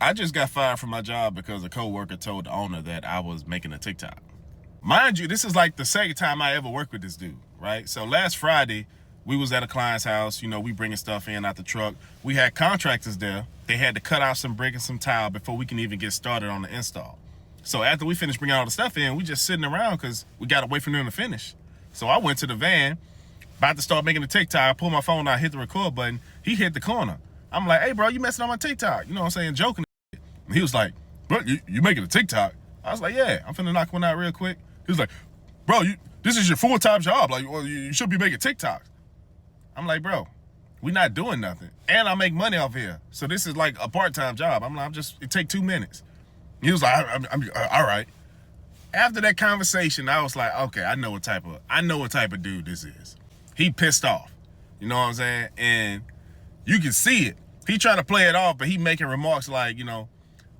I just got fired from my job because a coworker told the owner that I was making a TikTok. Mind you, this is like the second time I ever worked with this dude, right? So last Friday, we was at a client's house. You know, we bringing stuff in out the truck. We had contractors there. They had to cut out some brick and some tile before we can even get started on the install. So after we finished bringing all the stuff in, we just sitting around because we got to wait for them to finish. So I went to the van, about to start making a TikTok. I pulled my phone out, hit the record button. He hit the corner. I'm like, hey, bro, you messing on my TikTok. You know what I'm saying? Joking. And he was like, bro, you making a TikTok? I was like, yeah, I'm finna knock one out real quick. He was like, bro, this is your full-time job. Like, well, you should be making TikToks. I'm like, bro, we not doing nothing. And I make money off here. So this is like a part-time job. It take 2 minutes. He was like, I'm all right. After that conversation, I was like, okay, I know what type of dude this is. He pissed off. You know what I'm saying? And you can see it. He trying to play it off, but he making remarks like,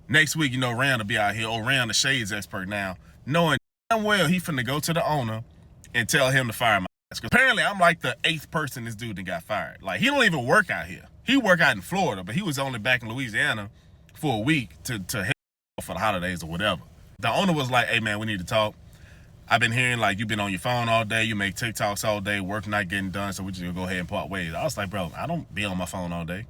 next week, Rand will be out here. Oh, Rand, the shades expert now. Knowing damn well he finna go to the owner and tell him to fire my ass. Because apparently I'm like the 8th person this dude that got fired. Like, he don't even work out here. He work out in Florida, but he was only back in Louisiana for a week to help for the holidays or whatever. The owner was like, hey man, we need to talk. I've been hearing like you've been on your phone all day, you make TikToks all day, work not getting done, so we just gonna go ahead and part ways. I was like, bro, I don't be on my phone all day.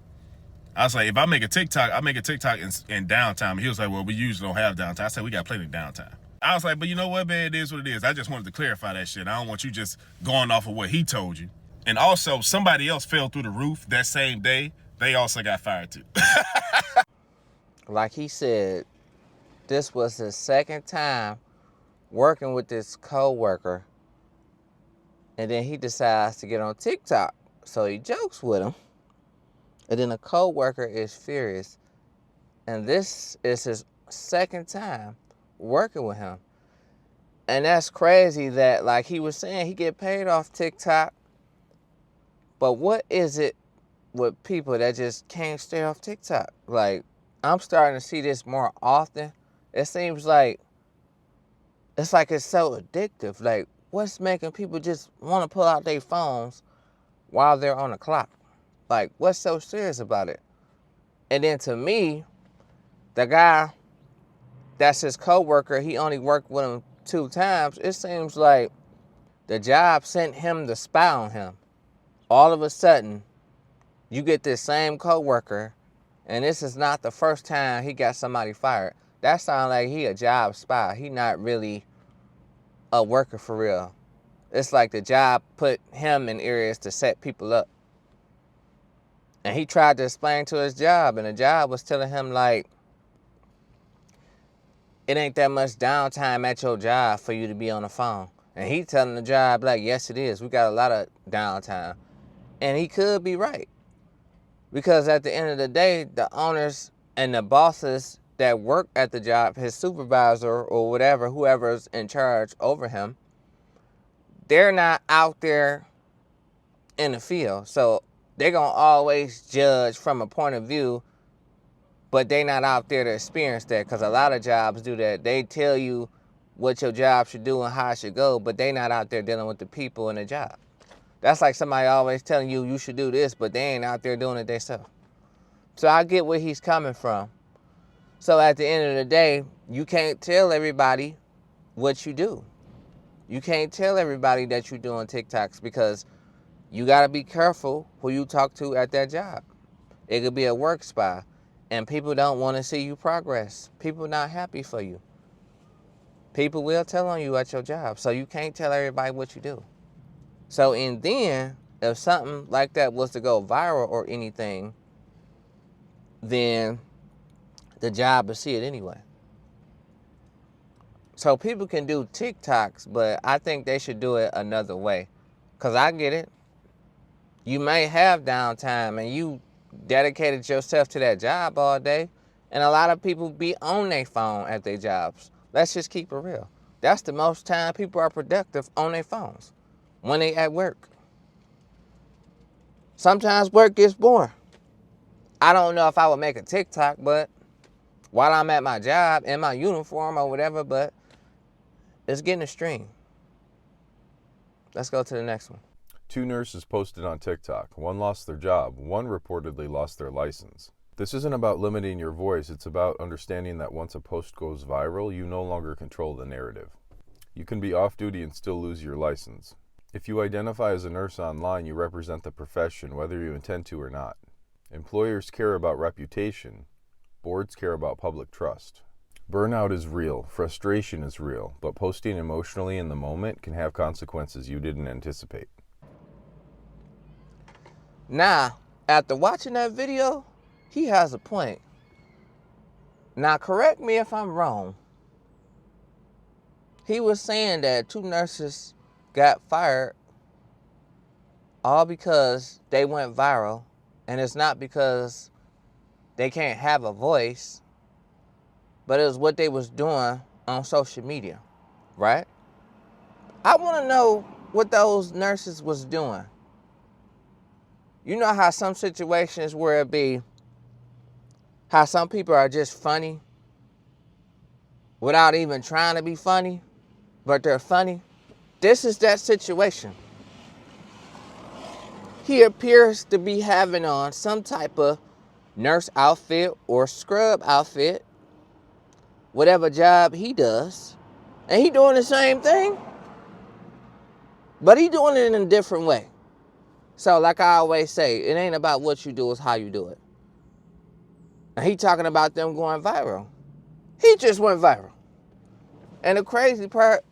I was like, if I make a TikTok, I make a TikTok in downtime. He was like, well, we usually don't have downtime. I said, we got plenty of downtime. I was like, but you know what, man, it is what it is. I just wanted to clarify that shit. I don't want you just going off of what he told you. And also, somebody else fell through the roof that same day. They also got fired too. Like he said, this was his second time working with this co-worker, and then he decides to get on TikTok. So he jokes with him, and then the co-worker is furious. And this is his second time working with him. And that's crazy that, like he was saying, he get paid off TikTok. But what is it with people that just can't stay off TikTok? Like, I'm starting to see this more often. It seems like it's so addictive. Like, what's making people just want to pull out their phones while they're on the clock? Like, what's so serious about it? And then to me, the guy that's his coworker, he only worked with him 2 times. It seems like the job sent him to spy on him. All of a sudden, you get this same coworker, and this is not the first time he got somebody fired. That sounds like he a job spy. He not really a worker for real. It's like the job put him in areas to set people up. And he tried to explain to his job, and the job was telling him, like, it ain't that much downtime at your job for you to be on the phone. And he telling the job, like, yes, it is. We got a lot of downtime. And he could be right. Because at the end of the day, the owners and the bosses that work at the job, his supervisor or whatever, whoever's in charge over him, they're not out there in the field. So they're going to always judge from a point of view, but they're not out there to experience that, because a lot of jobs do that. They tell you what your job should do and how it should go, but they're not out there dealing with the people in the job. That's like somebody always telling you you should do this, but they ain't out there doing it themselves. So I get where he's coming from. So at the end of the day, you can't tell everybody what you do. You can't tell everybody that you're doing TikToks, because you got to be careful who you talk to at that job. It could be a work spy, and people don't want to see you progress. People not happy for you. People will tell on you at your job, so you can't tell everybody what you do. So, and then, if something like that was to go viral or anything, then the job will see it anyway. So people can do TikToks, but I think they should do it another way. Because I get it. You may have downtime and you dedicated yourself to that job all day, and a lot of people be on their phone at their jobs. Let's just keep it real. That's the most time people are productive on their phones, when they at work. Sometimes work gets boring. I don't know if I would make a TikTok, but while I'm at my job, in my uniform or whatever, but it's getting a stream. Let's go to the next one. 2 nurses posted on TikTok. One lost their job. One reportedly lost their license. This isn't about limiting your voice, it's about understanding that once a post goes viral, you no longer control the narrative. You can be off-duty and still lose your license. If you identify as a nurse online, you represent the profession, whether you intend to or not. Employers care about reputation. Boards care about public trust. Burnout is real, frustration is real, but posting emotionally in the moment can have consequences you didn't anticipate. Now, after watching that video, he has a point. Now, correct me if I'm wrong. He was saying that 2 nurses got fired all because they went viral, and it's not because they can't have a voice, but it was what they was doing on social media, right? I want to know what those nurses was doing. You know how some situations where it be how some people are just funny without even trying to be funny, but they're funny? This is that situation. He appears to be having on some type of nurse outfit or scrub outfit, whatever job he does, and he doing the same thing, but he doing it in a different way. So like I always say, it ain't about what you do, it's how you do it. And he talking about them going viral. He just went viral. And the crazy part,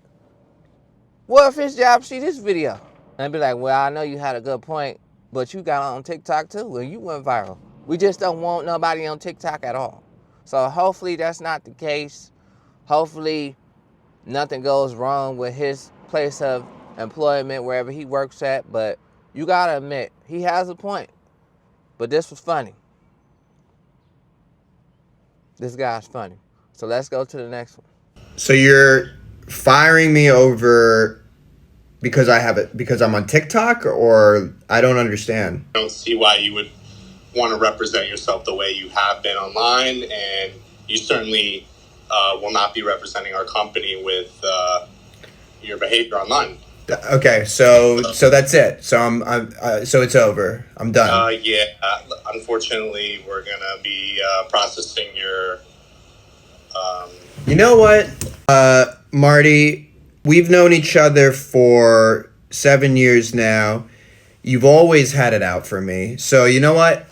what if his job see this video and be like, well, I know you had a good point, but you got on TikTok too and you went viral. We just don't want nobody on TikTok at all. So hopefully that's not the case. Hopefully nothing goes wrong with his place of employment, wherever he works at. But you gotta admit, he has a point. But this was funny. This guy's funny. So let's go to the next one. So you're firing me over because I have it because I'm on TikTok, or I don't understand. I don't see why you would want to represent yourself the way you have been online, and you certainly will not be representing our company with your behavior online. Okay, so that's it. So so it's over. I'm done. Yeah. Unfortunately, we're gonna be processing your. You know what, Marty? We've known each other for 7 years now. You've always had it out for me. So you know what?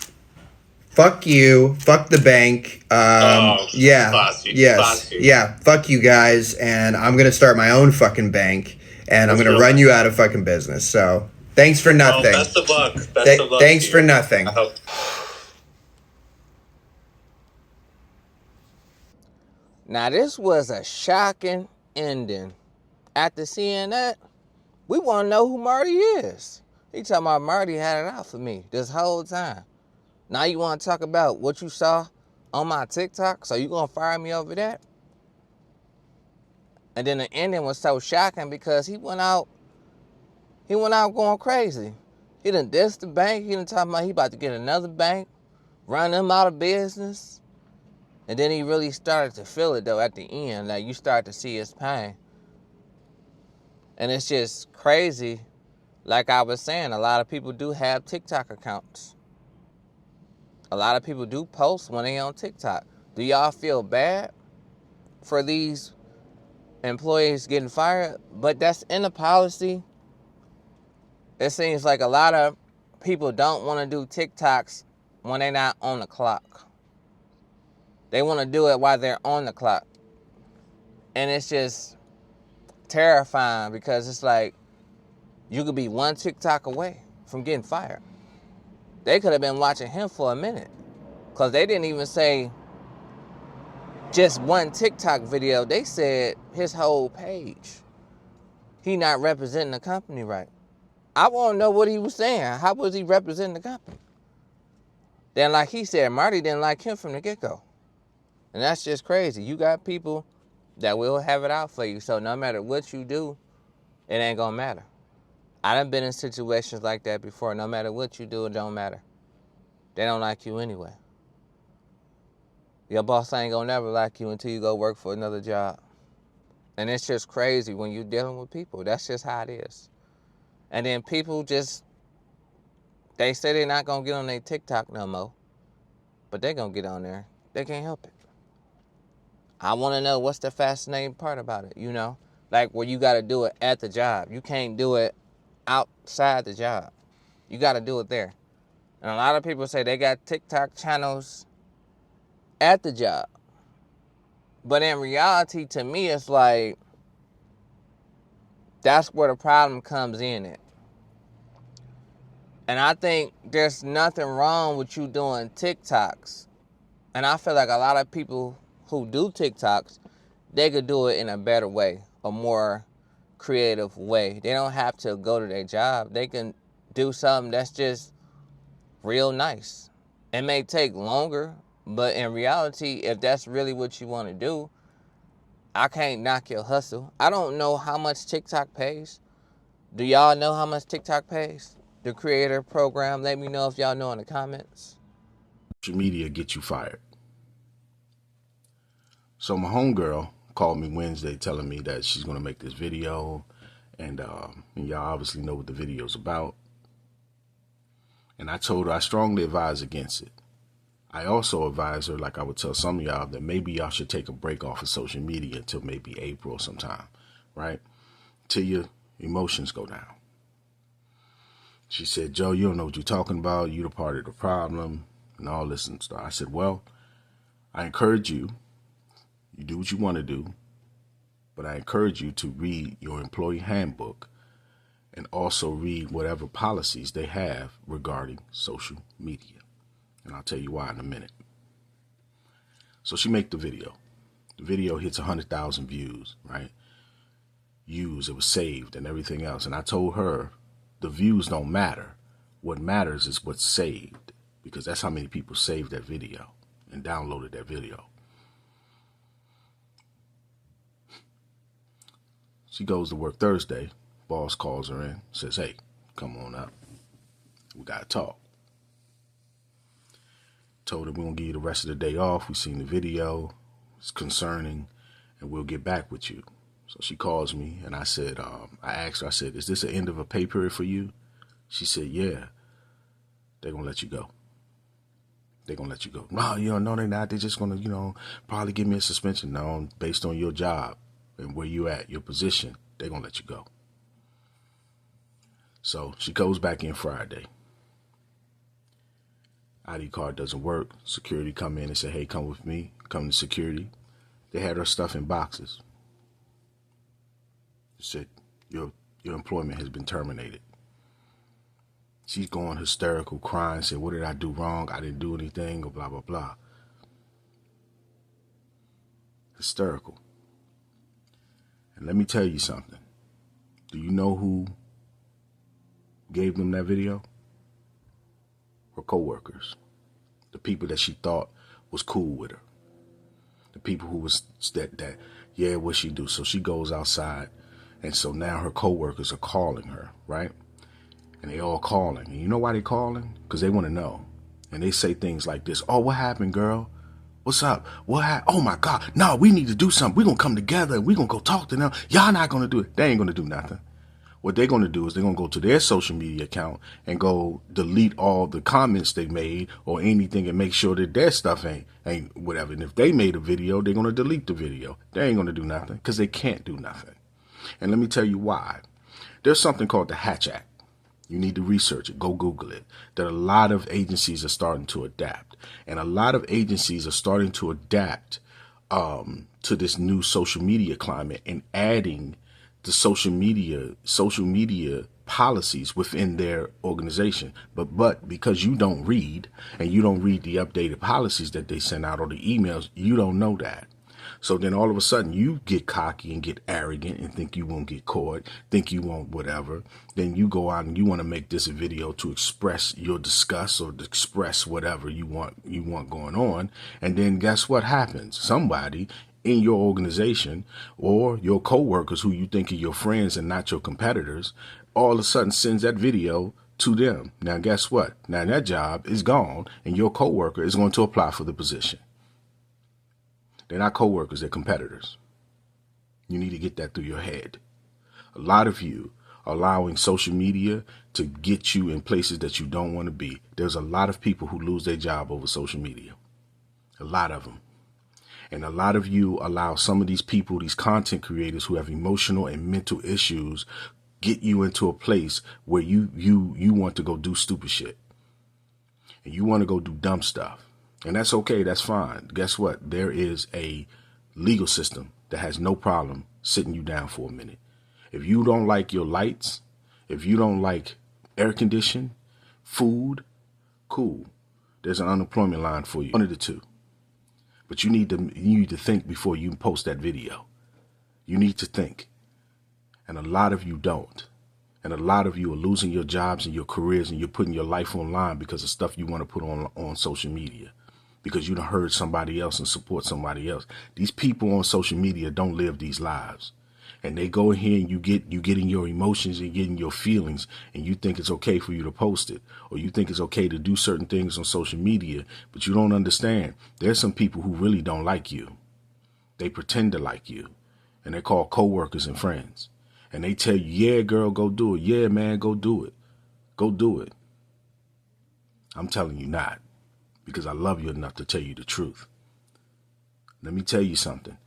Fuck you. Fuck the bank. Yeah. Classy, Yes. classy. Yeah. Fuck you guys. And I'm gonna start my own fucking bank. And I'm gonna run you out of fucking business. So thanks for nothing. Well, best of luck. Best of luck. Thanks for nothing. I hope. Now this was a shocking ending. After seeing that, we want to know who Marty is. He talking about Marty had it out for me this whole time. Now you want to talk about what you saw on my TikTok? So you gonna fire me over that? And then the ending was so shocking because he went out going crazy. He done dissed the bank. He done talking about he about to get another bank, run them out of business. And then he really started to feel it though at the end. Like you start to see his pain. And it's just crazy. Like I was saying, a lot of people do have TikTok accounts. A lot of people do post when they on TikTok. Do y'all feel bad for these employees getting fired? But that's in the policy. It seems like a lot of people don't want to do TikToks when they're not on the clock. They want to do it while they're on the clock. And it's just terrifying because it's like you could be one TikTok away from getting fired. They could have been watching him for a minute because they didn't even say just one TikTok video. They said his whole page. He not representing the company right. I want to know what he was saying. How was he representing the company? Then like he said, Marty didn't like him from the get-go. And that's just crazy. You got people that will have it out for you. So no matter what you do, it ain't gonna matter. I done been in situations like that before. No matter what you do, it don't matter. They don't like you anyway. Your boss ain't gonna never like you until you go work for another job. And it's just crazy when you're dealing with people. That's just how it is. And then people just, they say they're not gonna get on their TikTok no more. but they're going to get on there. They can't help it. I want to know what's the fascinating part about it, you know? Like where you got to do it at the job. You can't do it outside the job. You got to do it there. And a lot of people say they got TikTok channels at the job. But in reality, to me, it's like, that's where the problem comes in at. And I think there's nothing wrong with you doing TikToks. And I feel like a lot of people who do TikToks, they could do it in a better way, a more creative way. They don't have to go to their job. They can do something that's just real nice. It may take longer, but in reality, if that's really what you want to do, I can't knock your hustle. I don't know how much TikTok pays. Do y'all know how much TikTok pays? The creator program, let me know if y'all know in the comments. Social media get you fired. So my homegirl called me Wednesday telling me that she's going to make this video, and y'all obviously know what the video's about. And I told her I strongly advise against it. I also advise her, like I would tell some of y'all, that maybe y'all should take a break off of social media until maybe April sometime, right? Till your emotions go down. She said, Joe, you don't know what you're talking about. You're the part of the problem and all this and stuff. I said, well, I encourage you. You do what you want to do. But I encourage you to read your employee handbook and also read whatever policies they have regarding social media. And I'll tell you why in a minute. So she made the video. The video hits 100,000 views, right? It was saved and everything else. And I told her, the views don't matter. What matters is what's saved, because that's how many people saved that video and downloaded that video. She goes to work Thursday. Boss calls her in, says, hey, come on up. We got to talk. Told her we're going to give you the rest of the day off. We seen the video. It's concerning, and we'll get back with you. So she calls me, and I said, I asked her, I said, is this the end of a pay period for you? She said, yeah. They're going to let you go. They're going to let you go. No, no, they're not. They're just going to, probably give me a suspension. No, based on your job and where you at, your position, they're going to let you go. So she goes back in Friday. ID card doesn't work. Security come in and say, hey, come with me. Come to security. They had her stuff in boxes. Said, your employment has been terminated. She's going hysterical, crying, said, what did I do wrong? I didn't do anything, or blah, blah, blah. Hysterical. And let me tell you something. Do you know who gave them that video? Her coworkers. The people that she thought was cool with her. The people who was that yeah, what she do? So she goes outside. And so now her coworkers are calling her, right? And they all calling. And you know why they calling? Because they want to know. And they say things like this. Oh, what happened, girl? What's up? What happened? Oh, my God. No, we need to do something. We're going to come together. We're going to go talk to them. Y'all not going to do it. They ain't going to do nothing. What they're going to do is they're going to go to their social media account and go delete all the comments they made or anything and make sure that their stuff ain't whatever. And if they made a video, they're going to delete the video. They ain't going to do nothing because they can't do nothing. And let me tell you why. There's something called the Hatch Act. You need to research it. Go Google it. That a lot of agencies are starting to adapt. And a lot of agencies are starting to adapt to this new social media climate and adding the social media policies within their organization. But because you don't read and you don't read the updated policies that they send out or the emails, you don't know that. So then all of a sudden you get cocky and get arrogant and think you won't get caught, think you won't whatever. Then you go out and you want to make this a video to express your disgust or to express whatever you want going on. And then guess what happens? Somebody in your organization or your coworkers who you think are your friends and not your competitors, all of a sudden sends that video to them. Now, guess what? Now that job is gone and your coworker is going to apply for the position. They're not coworkers, they're competitors. You need to get that through your head. A lot of you are allowing social media to get you in places that you don't want to be. There's a lot of people who lose their job over social media. A lot of them. And a lot of you allow some of these people, these content creators who have emotional and mental issues, get you into a place where you want to go do stupid shit. And you want to go do dumb stuff. And that's okay. That's fine. Guess what? There is a legal system that has no problem sitting you down for a minute. If you don't like your lights, if you don't like air conditioning, food, cool. There's an unemployment line for you. One of the two. But you need to think before you post that video. You need to think. And a lot of you don't. And a lot of you are losing your jobs and your careers, and you're putting your life online because of stuff you want to put on social media. Because you done heard somebody else and support somebody else. These people on social media don't live these lives. And they go in here and you get in your emotions and getting your feelings, and you think it's okay for you to post it, or you think it's okay to do certain things on social media, but you don't understand. There's some people who really don't like you. They pretend to like you, and they're called coworkers and friends. And they tell you, yeah, girl, go do it. Yeah, man, go do it. Go do it. I'm telling you not, because I love you enough to tell you the truth. Let me tell you something.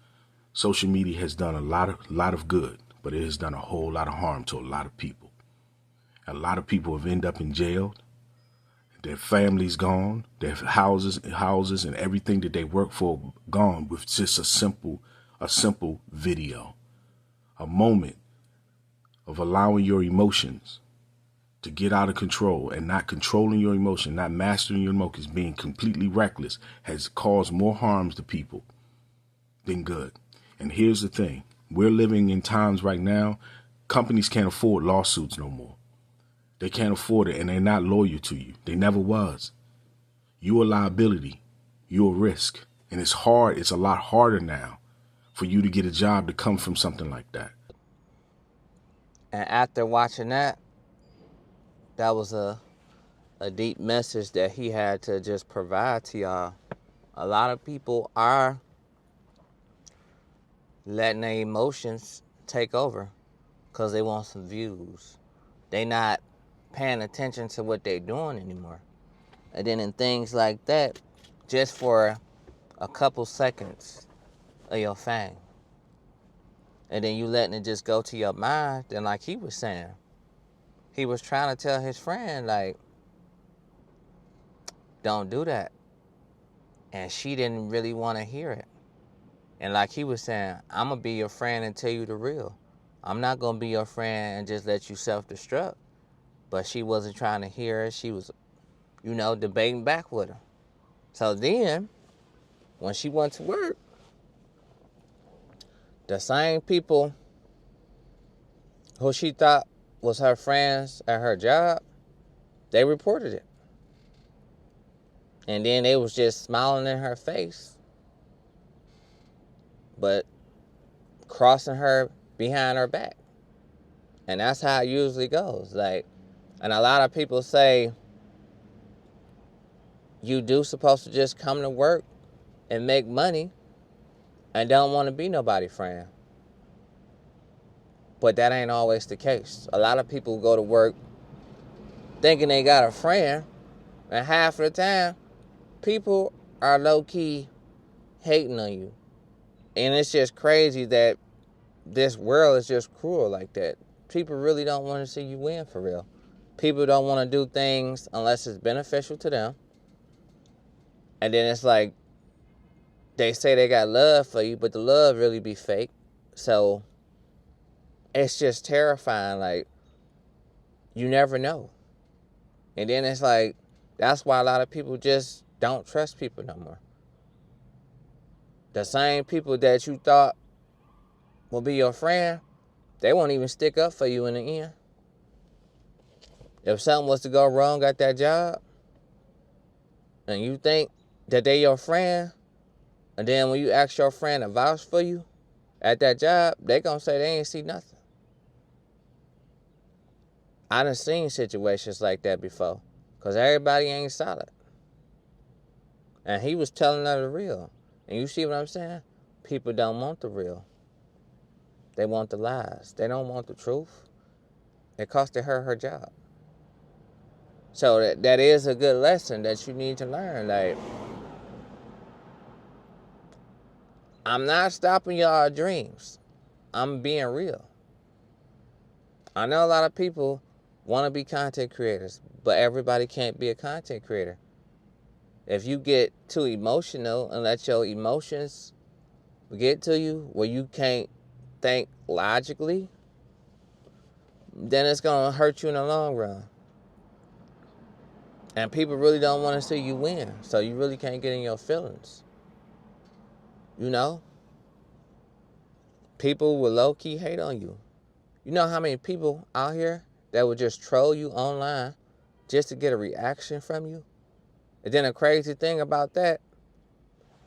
Social media has done a lot of good, but it has done a whole lot of harm to a lot of people. A lot of people have ended up in jail. Their families gone, their houses and everything that they work for gone with just a simple video. A moment of allowing your emotions to get out of control and not controlling your emotion, not mastering your emotions, being completely reckless, has caused more harms to people than good. And here's the thing. We're living in times right now, companies can't afford lawsuits no more. They can't afford it, and they're not loyal to you. They never was. You're a liability. You're a risk. And it's hard. It's a lot harder now for you to get a job to come from something like that. And after watching that, that was a deep message that he had to just provide to y'all. A lot of people are letting their emotions take over because they want some views. They not paying attention to what they're doing anymore. And then in things like that, just for a couple seconds of your fame, and then you letting it just go to your mind, then like he was saying, he was trying to tell his friend, like, don't do that. And she didn't really want to hear it. And like he was saying, I'm going to be your friend and tell you the real. I'm not going to be your friend and just let you self-destruct. But she wasn't trying to hear it. She was, debating back with him. So then, when she went to work, the same people who she thought was her friends at her job, they reported it. And then they was just smiling in her face, but crossing her behind her back. And that's how it usually goes. And a lot of people say, you do supposed to just come to work and make money and don't want to be nobody's friend. But that ain't always the case. A lot of people go to work thinking they got a friend, and half of the time, people are low-key hating on you. And it's just crazy that this world is just cruel like that. People really don't want to see you win for real. People don't want to do things unless it's beneficial to them. And then it's like, they say they got love for you, but the love really be fake. So it's just terrifying. Like, you never know. And then it's like, that's why a lot of people just don't trust people no more. The same people that you thought will be your friend, they won't even stick up for you in the end. If something was to go wrong at that job, and you think that they your friend, and then when you ask your friend to vouch for you at that job, they gonna say they ain't see nothing. I done seen situations like that before, because everybody ain't solid. And he was telling her the real. And you see what I'm saying? People don't want the real. They want the lies. They don't want the truth. It costed her job. So that is a good lesson that you need to learn. Like, I'm not stopping y'all dreams. I'm being real. I know a lot of people want to be content creators, but everybody can't be a content creator. If you get too emotional and let your emotions get to you where you can't think logically, then it's going to hurt you in the long run. And people really don't want to see you win, so you really can't get in your feelings. You know? People will low-key hate on you. You know how many people out here that would just troll you online just to get a reaction from you? And then the crazy thing about that,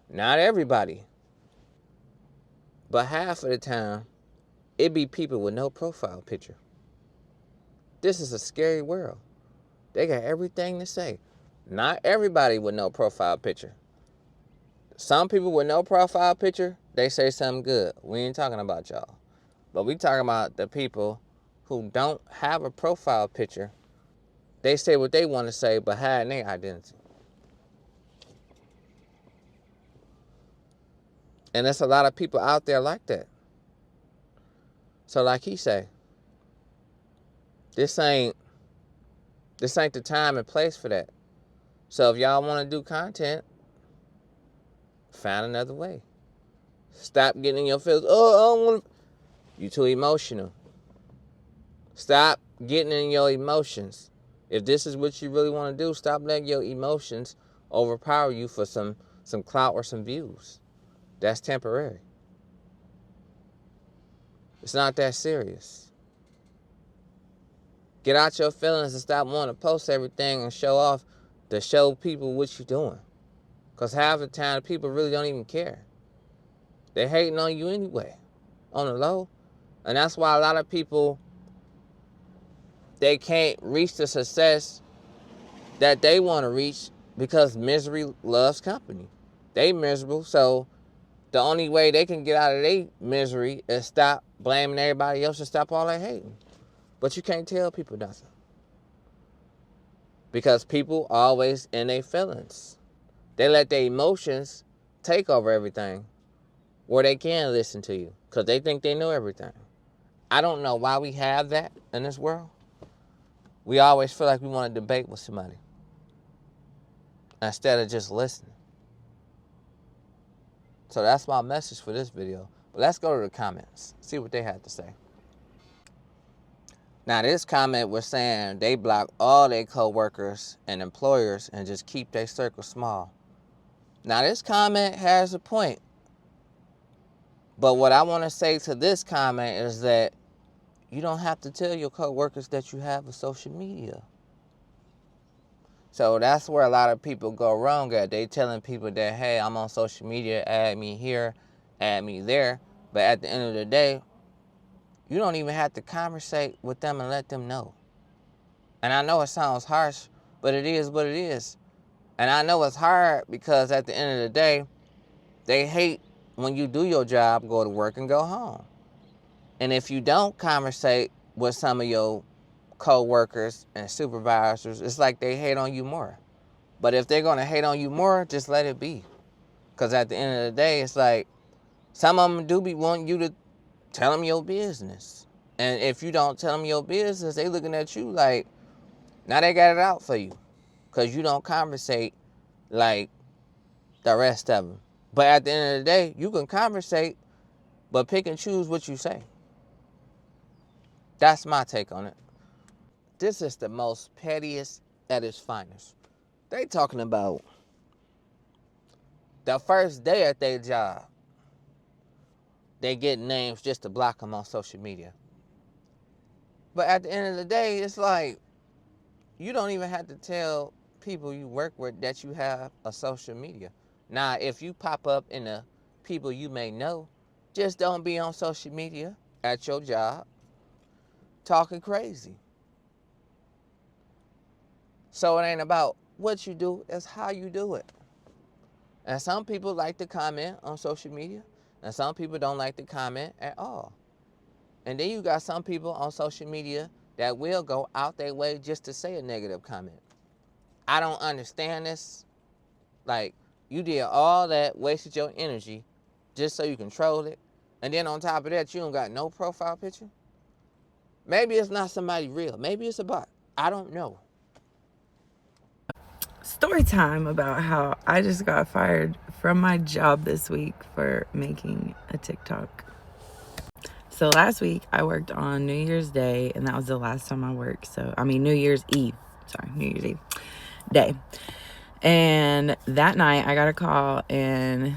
not everybody, but half of the time, it be people with no profile picture. This is a scary world. They got everything to say. Not everybody with no profile picture. Some people with no profile picture, they say something good. We ain't talking about y'all. But we talking about the people who don't have a profile picture. They say what they want to say, but hide their identity. And there's a lot of people out there like that. So like he say, this ain't the time and place for that. So if y'all want to do content, find another way. Stop getting in your feelings. Oh, I don't want to. You too emotional. Stop getting in your emotions. If this is what you really want to do, stop letting your emotions overpower you for some clout or some views. That's temporary. It's not that serious. Get out your feelings and stop wanting to post everything and show off to show people what you're doing. Because half the time, people really don't even care. They're hating on you anyway, on the low. And that's why a lot of people, they can't reach the success that they want to reach because misery loves company. They miserable, so the only way they can get out of their misery is stop blaming everybody else and stop all that hating. But you can't tell people nothing. Because people always in their feelings. They let their emotions take over everything where they can listen to you because they think they know everything. I don't know why we have that in this world. We always feel like we want to debate with somebody instead of just listening. So that's my message for this video. But let's go to the comments, see what they had to say. Now this comment was saying they block all their co-workers and employers and just keep their circle small. Now this comment has a point. But what I want to say to this comment is that you don't have to tell your co-workers that you have a social media. So that's where a lot of people go wrong at. They telling people that, hey, I'm on social media, add me here, add me there. But at the end of the day, you don't even have to conversate with them and let them know. And I know it sounds harsh, but it is what it is. And I know it's hard because at the end of the day, they hate when you do your job, go to work and go home. And if you don't conversate with some of your co-workers and supervisors, it's like they hate on you more. But if they're going to hate on you more, just let it be. Because at the end of the day, it's like some of them do be wanting you to tell them your business. And if you don't tell them your business, they looking at you like, now they got it out for you. Because you don't conversate like the rest of them. But at the end of the day, you can conversate, but pick and choose what you say. That's my take on it. This is the most pettiest at its finest. They talking about the first day at their job, they get names just to block them on social media. But at the end of the day, it's like, you don't even have to tell people you work with that you have a social media. Now, if you pop up in the people you may know, just don't be on social media at your job talking crazy. So it ain't about what you do, it's how you do it. And some people like to comment on social media, and some people don't like to comment at all. And then you got some people on social media that will go out their way just to say a negative comment. I don't understand this. Like, you did all that, wasted your energy just so you can troll it. And then on top of that, you don't got no profile picture. Maybe it's not somebody real. Maybe it's a bot. I don't know. Story time about how I just got fired from my job this week for making a TikTok. So last week I worked on New Year's Day, and that was the last time I worked. New Year's Eve. Sorry, New Year's Eve day. And that night I got a call and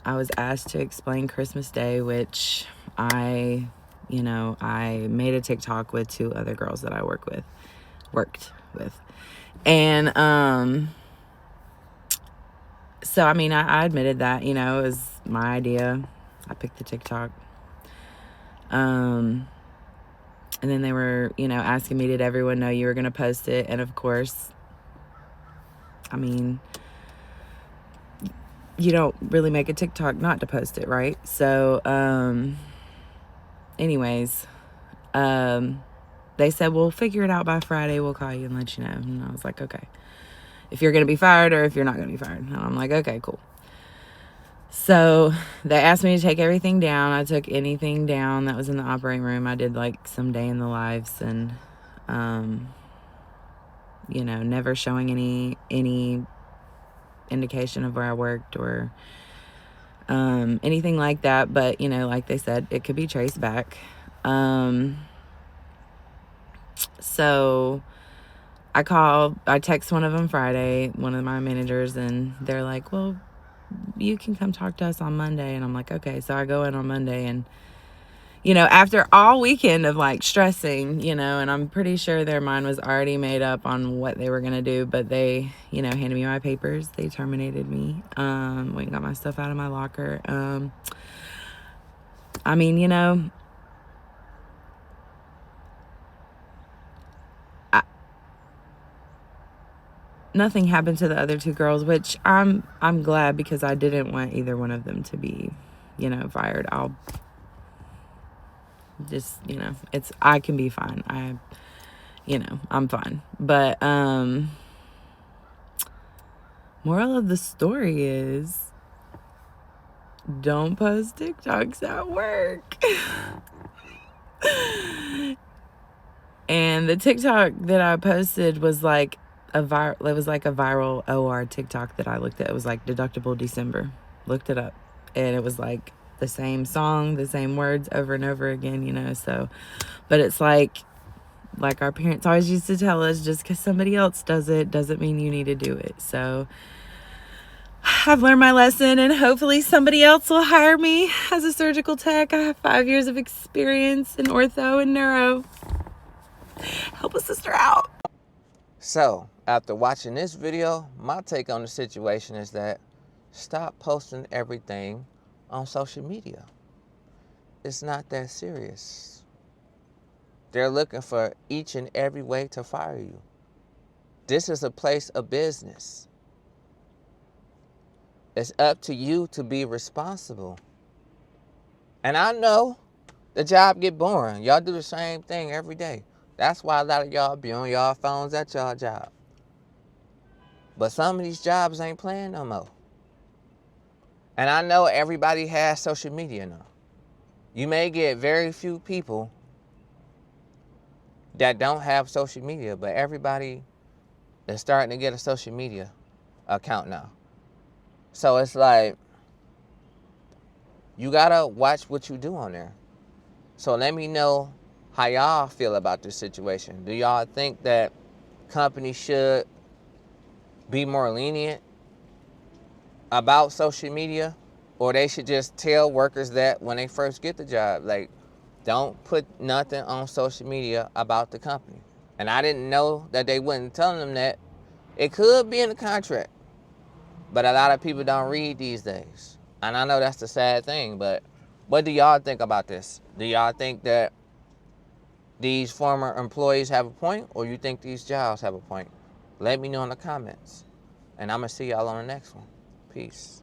I was asked to explain Christmas Day, which I made a TikTok with 2 other girls that I worked with. And so I admitted that, it was my idea. I picked the TikTok. And then they were, asking me, did everyone know you were going to post it? And of course, you don't really make a TikTok not to post it, right? So, anyways, they said, we'll figure it out by Friday. We'll call you and let you know. And I was like, okay. If you're going to be fired or if you're not going to be fired. And I'm like, okay, cool. So they asked me to take everything down. I took anything down that was in the operating room. I did like some day in the lives and, never showing any indication of where I worked or anything like that. But, like they said, it could be traced back. So I text one of them Friday, one of my managers, and they're like, well, you can come talk to us on Monday. And I'm like, okay. So I go in on Monday and, after all weekend of like stressing, and I'm pretty sure their mind was already made up on what they were going to do, but they, handed me my papers. They terminated me. Went and got my stuff out of my locker. Nothing happened to the other 2 girls, which I'm glad, because I didn't want either one of them to be, fired. I'll just, I can be fine. I'm fine. But moral of the story is, don't post TikToks at work. And the TikTok that I posted was like a viral OR TikTok that I looked at. It was like deductible December. Looked it up. And it was like the same song, the same words over and over again, so, but it's like our parents always used to tell us, just because somebody else does it doesn't mean you need to do it. So I've learned my lesson, and hopefully somebody else will hire me as a surgical tech. I have 5 years of experience in ortho and neuro. Help a sister out. So, after watching this video, my take on the situation is that stop posting everything on social media. It's not that serious. They're looking for each and every way to fire you. This is a place of business. It's up to you to be responsible. And I know the job get boring. Y'all do the same thing every day. That's why a lot of y'all be on y'all phones at y'all job. But some of these jobs ain't playing no more. And I know everybody has social media now. You may get very few people that don't have social media, but everybody is starting to get a social media account now. So it's like, you gotta watch what you do on there. So let me know how y'all feel about this situation. Do y'all think that companies should be more lenient about social media, or they should just tell workers that when they first get the job, like, don't put nothing on social media about the company? And I didn't know that they wasn't telling them that. It could be in the contract, but a lot of people don't read these days. And I know that's the sad thing, but what do y'all think about this? Do y'all think that these former employees have a point, or you think these jobs have a point? Let me know in the comments. And I'm going to see y'all on the next one. Peace.